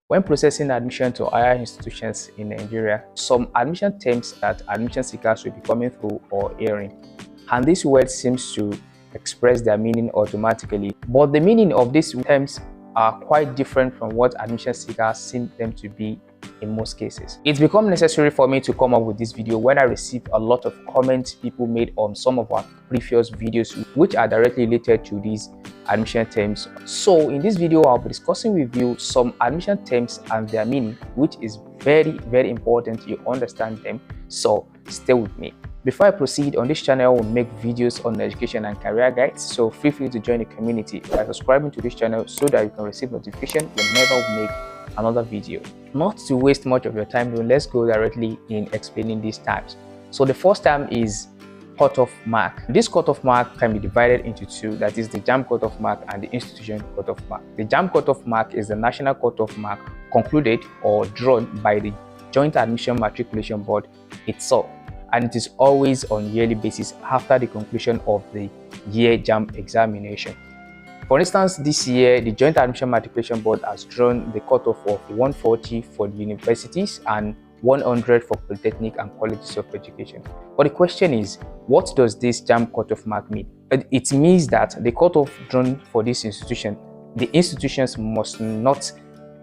When processing admission to higher institutions in Nigeria, some admission terms that admission seekers will be coming through or hearing, and this word seems to express their meaning automatically. But the meaning of these terms are quite different from what admission seekers seem them to be in most cases. It's become necessary for me to come up with this video when I received a lot of comments people made on some of our previous videos which are directly related to these admission terms. So in this video, I'll be discussing with you some admission terms and their meaning, which is very important you understand them. So stay with me. Before I proceed, on this channel we'll make videos on education and career guides, so feel free to join the community by subscribing to this channel so that you can receive notification whenever we make another video. Not to waste much of your time though, let's go directly in explaining these terms. So the first term is cutoff mark. This cutoff mark can be divided into two, that is the Jamb cutoff mark and the institution cutoff mark. The Jamb cutoff mark is the national cutoff mark concluded or drawn by the Joint Admission Matriculation Board itself, and it is always on yearly basis after the conclusion of the year Jamb examination. For instance, this year the Joint Admission Matriculation Board has drawn the cutoff of 140 for the universities and 100 for polytechnic and colleges of education. But the question is, what does this Jamb cutoff mark mean? It means that the cutoff drawn for this institution, the institutions must not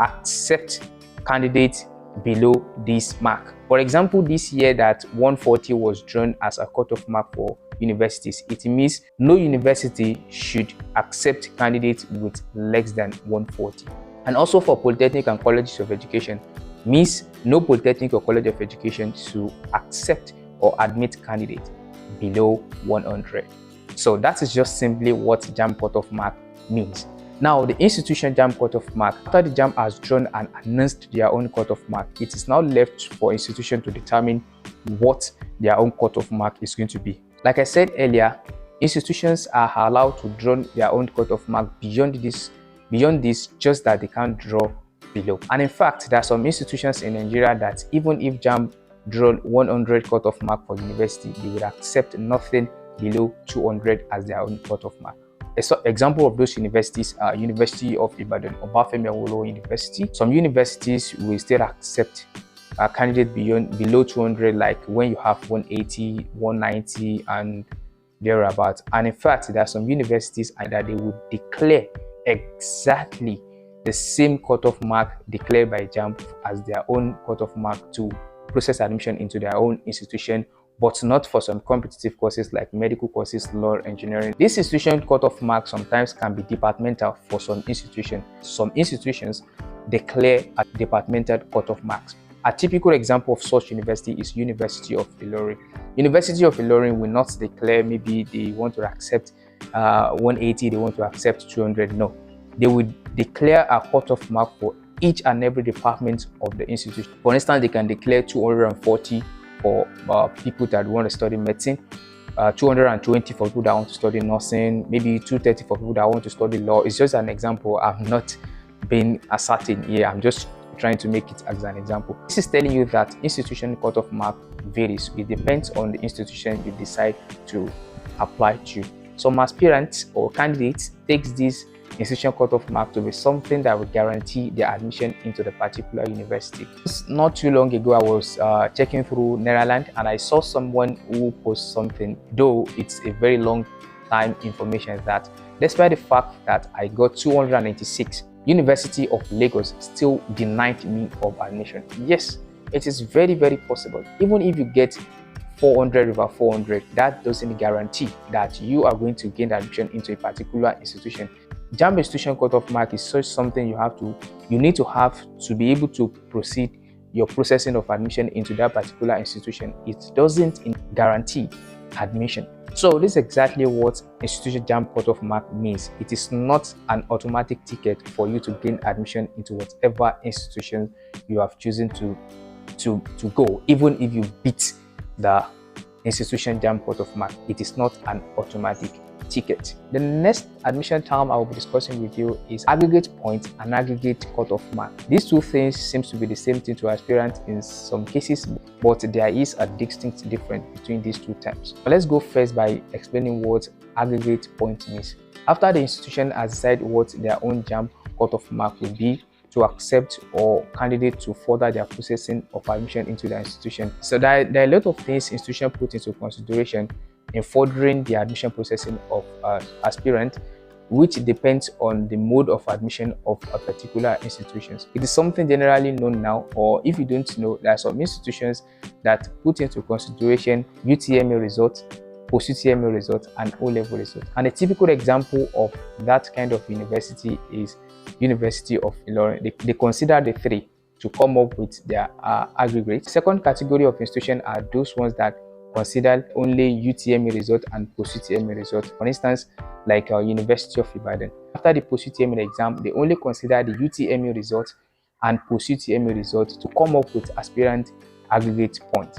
accept candidates below this mark. For example, this year that 140 was drawn as a cutoff mark for universities, it means no university should accept candidates with less than 140. And also for polytechnic and colleges of education, means no polytechnic or college of education to accept or admit candidates below 100. So that is just simply what Jamb cutoff mark means. Now, the institution Jamb cutoff mark, after the Jamb has drawn and announced their own cutoff mark, it is now left for institution to determine what their own cutoff mark is going to be. Like I said earlier, institutions are allowed to draw their own cutoff mark beyond this, just that they can't draw below. And in fact, there are some institutions in Nigeria that even if Jamb draw 100 cutoff mark for university, they would accept nothing below 200 as their own cutoff mark. Example of those universities are University of Ibadan, Obafemi Awolowo University. Some universities will still accept a candidate below 200, like when you have 180, 190 and thereabouts. And in fact, there are some universities that they would declare exactly the same cutoff mark declared by Jamb as their own cutoff mark to process admission into their own institution, but not for some competitive courses like medical courses, law, engineering. This institution cutoff mark sometimes can be departmental for some institutions. Some institutions declare a departmental cutoff marks. A typical example of such university is University of Ilorin. University of Ilorin will not declare maybe they want to accept 180, they want to accept 200. No, they will declare a cutoff mark for each and every department of the institution. For instance, they can declare 240 for people that want to study medicine, 220 for people that want to study nursing, maybe 230 for people that want to study law. It's just an example. I'm not being asserting here. I'm just trying to make it as an example. This is telling you that institution cutoff mark varies. It depends on the institution you decide to apply to. Some aspirants or candidates takes this institution cutoff mark to be something that will guarantee their admission into the particular university. Not too long ago, I was checking through Netherlands and I saw someone who posted something, though it's a very long time information, that despite the fact that I got 296, University of Lagos still denied me of admission. Yes, it is very possible. Even if you get 400 over 400, that doesn't guarantee that you are going to gain admission into a particular institution. Jamb institution cutoff mark is such something you need to have to be able to proceed your processing of admission into that particular institution. It doesn't guarantee admission. So this is exactly what institution Jamb cutoff mark means. It is not an automatic ticket for you to gain admission into whatever institution you have chosen to go. Even if you beat the institution Jamb cutoff mark, it is not an automatic ticket. The next admission term I will be discussing with you is aggregate point and aggregate cutoff mark. These two things seems to be the same thing to aspirants in some cases, but there is a distinct difference between these two terms. Let's go first by explaining what aggregate point means. After the institution has decided what their own Jamb cutoff mark will be, to accept or candidate to further their processing of admission into the institution. So there are a lot of things institution put into consideration in furthering the admission processing of aspirant, which depends on the mode of admission of a particular institutions. It is something generally known now, or if you don't know, there are some institutions that put into consideration UTME results, post-UTME results, and O-level results. And a typical example of that kind of university is University of Ilorin. They consider the three to come up with their aggregate. Second category of institution are those ones that consider only UTME result and post-UTME result. For instance, like University of Ibadan. After the post-UTME exam, they only consider the UTME result and post-UTME result to come up with aspirant aggregate point.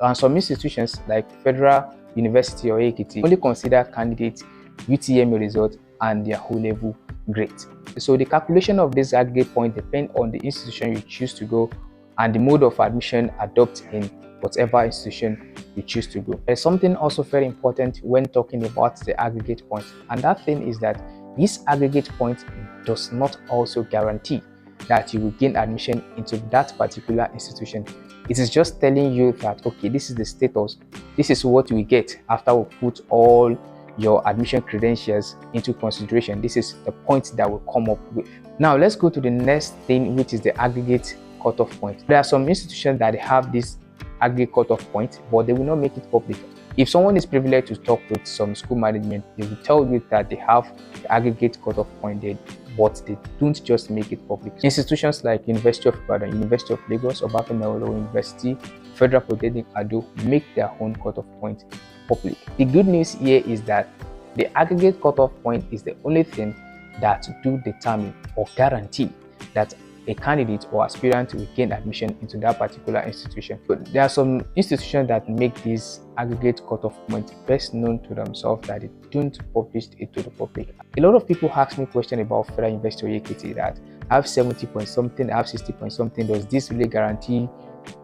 And some institutions like Federal University or Aggregate only consider candidate UTME result and their O-level grade. So the calculation of this aggregate point depends on the institution you choose to go and the mode of admission adopted in whatever institution you choose to go. There's something also very important when talking about the aggregate point, and that thing is that this aggregate point does not also guarantee that you will gain admission into that particular institution. It is just telling you that, okay, this is the status, this is what we get after we put all your admission credentials into consideration. This is the point that will come up with. Now let's go to the next thing, which is the aggregate cutoff point. There are some institutions that have this aggregate cutoff point, but they will not make it public. If someone is privileged to talk with some school management, they will tell you that they have the aggregate cutoff point there, but they don't just make it public. Institutions like University of Ibadan, University of Lagos, Obafemi Awolowo University, Federal Polytechnic Ado make their own cutoff point public. The good news here is that the aggregate cutoff point is the only thing that do determine or guarantee that a candidate or aspirant will gain admission into that particular institution. But there are some institutions that make this aggregate cutoff point best known to themselves that they don't publish it to the public. A lot of people ask me questions about Federal University or EKT that I have 70 point something, I have 60 point something. Does this really guarantee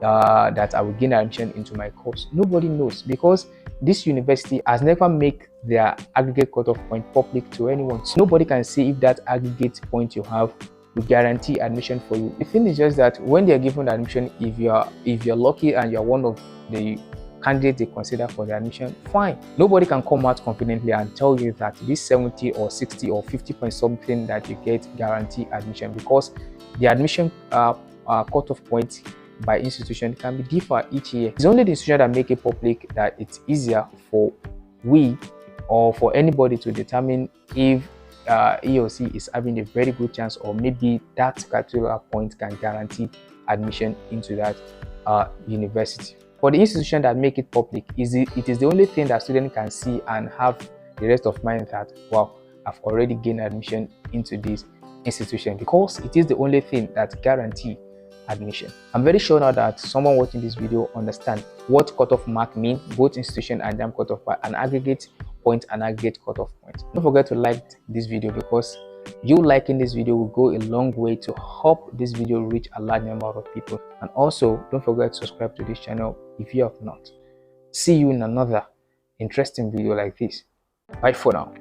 that I will gain admission into my course? Nobody knows, because this university has never made their aggregate cutoff point public to anyone. So nobody can see if that aggregate point you have will guarantee admission for you. The thing is just that when they are given admission, if you're lucky and you're one of the candidates they consider for the admission, fine. Nobody can come out confidently and tell you that this 70 or 60 or 50 point something that you get guarantee admission, because the admission cutoff point by institution can be different each year. It's only the institution that make it public that it's easier for we or for anybody to determine if he or she is having a very good chance, or maybe that particular point can guarantee admission into that university. For the institution that make it public, it is the only thing that students can see and have the rest of mind that, wow, I've already gained admission into this institution, because it is the only thing that guarantee admission. I'm very sure now that someone watching this video understand what cutoff mark mean, both institution and Jamb cutoff mark, an aggregate point and aggregate cutoff point. Don't forget to like this video, because you liking this video will go a long way to help this video reach a large number of people. And also don't forget to subscribe to this channel if you have not. See you in another interesting video like this. Bye for now.